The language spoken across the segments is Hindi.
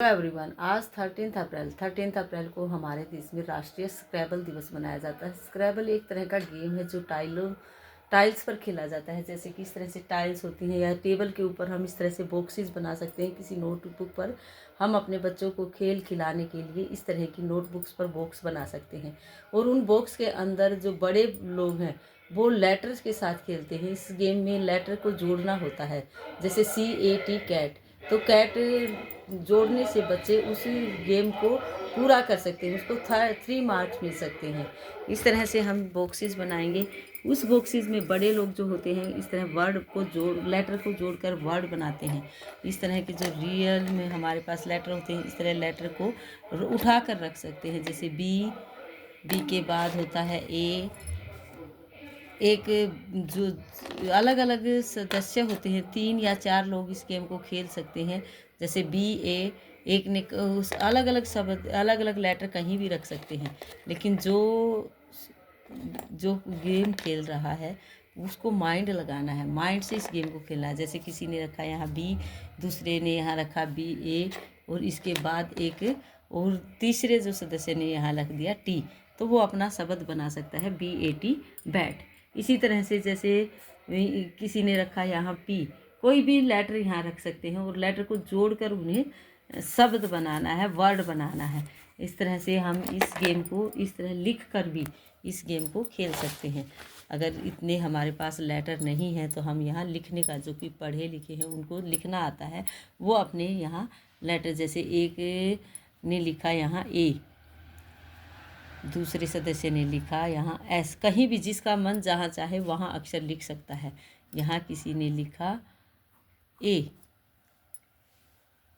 हेलो एवरीवन, आज 13 अप्रैल को हमारे देश में राष्ट्रीय स्क्रैबल दिवस मनाया जाता है। स्क्रैबल एक तरह का गेम है जो टाइल्स पर खेला जाता है। जैसे कि इस तरह से टाइल्स होती हैं या टेबल के ऊपर हम इस तरह से बॉक्सेस बना सकते हैं। किसी नोटबुक पर हम अपने बच्चों को खेल खिलाने के लिए इस तरह की नोटबुक्स पर बॉक्स बना सकते हैं और उन बॉक्स के अंदर जो बड़े लोग हैं वो लेटर्स के साथ खेलते हैं। इस गेम में लेटर को जोड़ना होता है, जैसे CAT कैट। तो कैट जोड़ने से बच्चे उसी गेम को पूरा कर सकते हैं, उसको 3 मार्क्स मिल सकते हैं। इस तरह से हम बॉक्सेस बनाएंगे। उस बॉक्सेस में बड़े लोग जो होते हैं इस तरह लेटर को जोड़कर वर्ड बनाते हैं। इस तरह के जो रियल में हमारे पास लेटर होते हैं, इस तरह लेटर को उठा कर रख सकते हैं। जैसे बी के बाद होता है ए। एक जो अलग अलग सदस्य होते हैं, 3 या 4 लोग इस गेम को खेल सकते हैं। जैसे BA, एक ने उस अलग अलग शब्द अलग अलग लेटर कहीं भी रख सकते हैं, लेकिन जो गेम खेल रहा है उसको माइंड लगाना है, माइंड से इस गेम को खेलना है। जैसे किसी ने रखा यहाँ B, दूसरे ने यहाँ रखा BA और इसके बाद एक और तीसरे जो सदस्य ने यहाँ रख दिया T, तो वो अपना शब्द बना सकता है BAT बैट। इसी तरह से जैसे किसी ने रखा यहाँ P, कोई भी लेटर यहाँ रख सकते हैं और लेटर को जोड़कर उन्हें शब्द बनाना है, वर्ड बनाना है। इस तरह से हम इस गेम को इस तरह लिख कर भी इस गेम को खेल सकते हैं। अगर इतने हमारे पास लेटर नहीं है तो हम यहाँ लिखने का, जो कि पढ़े लिखे हैं उनको लिखना आता है, वो अपने यहाँ लेटर, जैसे एक ने लिखा यहाँ A, दूसरे सदस्य ने लिखा यहाँ S, कहीं भी जिसका मन जहाँ चाहे वहाँ अक्षर लिख सकता है। यहाँ किसी ने लिखा A,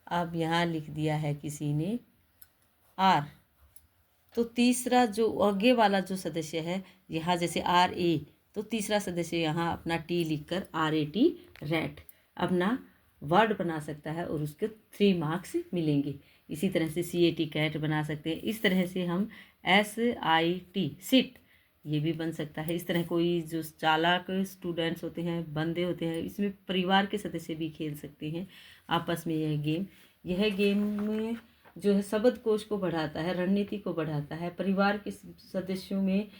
अब यहाँ लिख दिया है किसी ने R, तो तीसरा जो आगे वाला जो सदस्य है यहाँ जैसे RA, तो तीसरा सदस्य यहाँ अपना T लिखकर RAT रैट अपना वर्ड बना सकता है और उसके 3 मार्क्स मिलेंगे। इसी तरह से CAT कैट बना सकते हैं। इस तरह से हम SIT सिट ये भी बन सकता है। इस तरह कोई जो चालाक स्टूडेंट्स होते हैं, बंदे होते हैं, इसमें परिवार के सदस्य भी खेल सकते हैं आपस में। यह गेम में जो है शब्दकोश को बढ़ाता है, रणनीति को बढ़ाता है, परिवार के सदस्यों में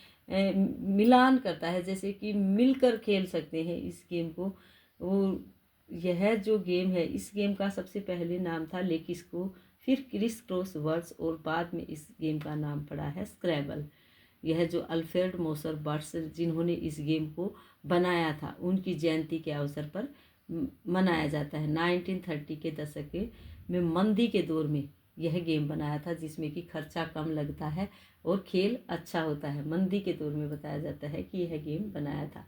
मिलान करता है, जैसे कि मिलकर खेल सकते हैं इस गेम को। वो यह जो गेम है, इस गेम का सबसे पहले नाम था लेकिस्को, फिर क्रिस क्रॉस वर्ड्स और बाद में इस गेम का नाम पड़ा है स्क्रैबल। यह जो अल्फ्रेड मोसर बर्ट्स जिन्होंने इस गेम को बनाया था, उनकी जयंती के अवसर पर मनाया जाता है। 1930 के दशक में मंदी के दौर में यह गेम बनाया था, जिसमें कि खर्चा कम लगता है और खेल अच्छा होता है। मंदी के दौर में बताया जाता है कि यह गेम बनाया था।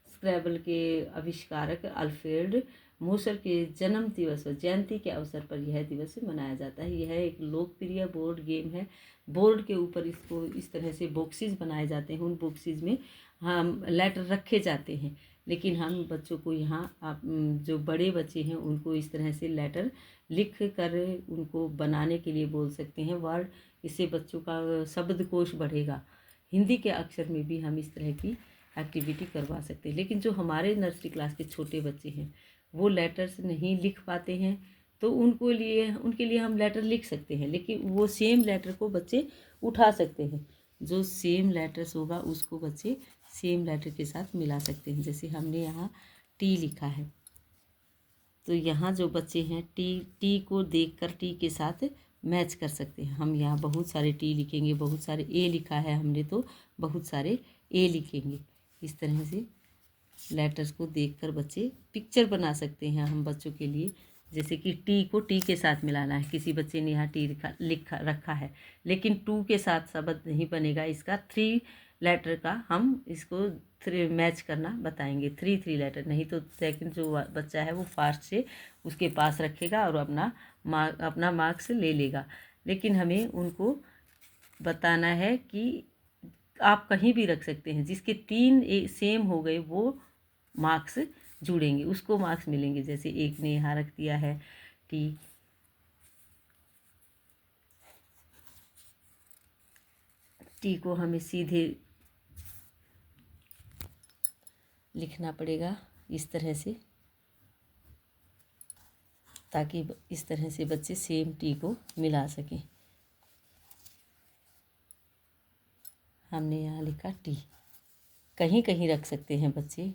स्क्रैबल के आविष्कारक अल्फ्रेड मोसर के जन्म दिवस और जयंती के अवसर पर यह दिवस मनाया जाता है। यह एक लोकप्रिय बोर्ड गेम है। बोर्ड के ऊपर इसको इस तरह से बॉक्सेस बनाए जाते हैं, उन बॉक्सेस में हम लेटर रखे जाते हैं, लेकिन हम बच्चों को यहाँ आप जो बड़े बच्चे हैं उनको इस तरह से लेटर लिख कर उनको बनाने के लिए बोल सकते हैं वर्ड। इससे बच्चों का शब्दकोश बढ़ेगा। हिंदी के अक्षर में भी हम इस तरह की एक्टिविटी करवा सकते हैं। लेकिन जो हमारे नर्सरी क्लास के छोटे बच्चे हैं वो लेटर्स नहीं लिख पाते हैं, तो उनके लिए हम लेटर लिख सकते हैं, लेकिन वो सेम लेटर को बच्चे उठा सकते हैं। जो सेम लेटर्स होगा उसको बच्चे सेम लेटर के साथ मिला सकते हैं। जैसे हमने यहाँ T लिखा है, तो यहाँ जो बच्चे हैं टी को देखकर T के साथ मैच कर सकते हैं। हम यहाँ बहुत सारे T लिखेंगे, बहुत सारे A लिखा है हमने तो बहुत सारे A लिखेंगे। इस तरह से लेटर्स को देखकर बच्चे पिक्चर बना सकते हैं हम बच्चों के लिए। जैसे कि T को T के साथ मिलाना है, किसी बच्चे ने यहाँ T लिखा रखा है, लेकिन 2 के साथ शब्द नहीं बनेगा इसका। 3 लेटर का हम इसको 3 मैच करना बताएंगे। 3 लेटर नहीं, तो सेकंड जो बच्चा है वो फास्ट से उसके पास रखेगा और अपना मार्क्स ले लेगा। लेकिन हमें उनको बताना है कि आप कहीं भी रख सकते हैं, जिसके 3 सेम हो गए वो मार्क्स जुड़ेंगे, उसको मार्क्स मिलेंगे। जैसे एक ने यहाँ रख दिया है टी को हमें सीधे लिखना पड़ेगा इस तरह से। ताकि इस तरह से बच्चे सेम टी को मिला सकें। हमने यहाँ लिखा टी। कहीं कहीं रख सकते हैं बच्चे,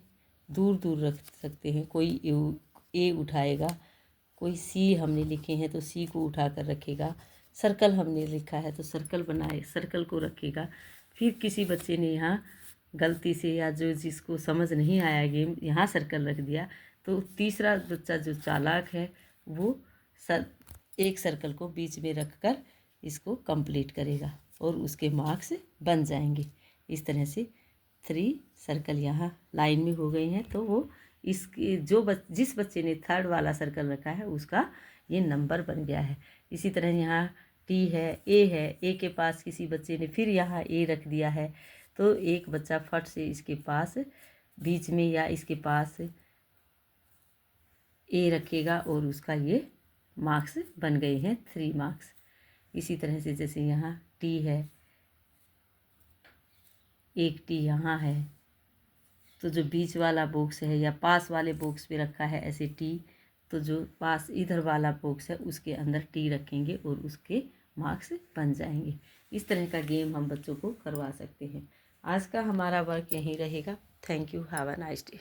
दूर दूर रख सकते हैं। कोई ए उठाएगा, कोई सी हमने लिखे हैं तो सी को उठा कर रखेगा। सर्कल हमने लिखा है तो सर्कल बनाए, सर्कल को रखेगा। फिर किसी बच्चे ने यहाँ गलती से या जो जिसको समझ नहीं आया गेम, यहाँ सर्कल रख दिया, तो तीसरा बच्चा जो चालाक है वो एक सर्कल को बीच में रख कर इसको कंप्लीट करेगा और उसके मार्क्स बन जाएंगे। इस तरह से 3 सर्कल यहाँ लाइन में हो गए हैं। तो वो इसके जिस बच्चे ने थर्ड वाला सर्कल रखा है उसका ये नंबर बन गया है। इसी तरह यहाँ टी है, ए है, ए के पास किसी बच्चे ने फिर यहाँ ए रख दिया है, तो एक बच्चा फट से इसके पास बीच में या इसके पास ए रखेगा और उसका ये मार्क्स बन गए हैं 3 मार्क्स। इसी तरह से जैसे यहाँ टी है, एक टी यहाँ है, तो जो बीच वाला बॉक्स है या पास वाले बॉक्स पे रखा है ऐसे टी, तो जो पास इधर वाला बॉक्स है उसके अंदर टी रखेंगे और उसके मार्क्स बन जाएंगे। इस तरह का गेम हम बच्चों को करवा सकते हैं। आज का हमारा वर्क यहीं रहेगा। Thank you. Have a nice day.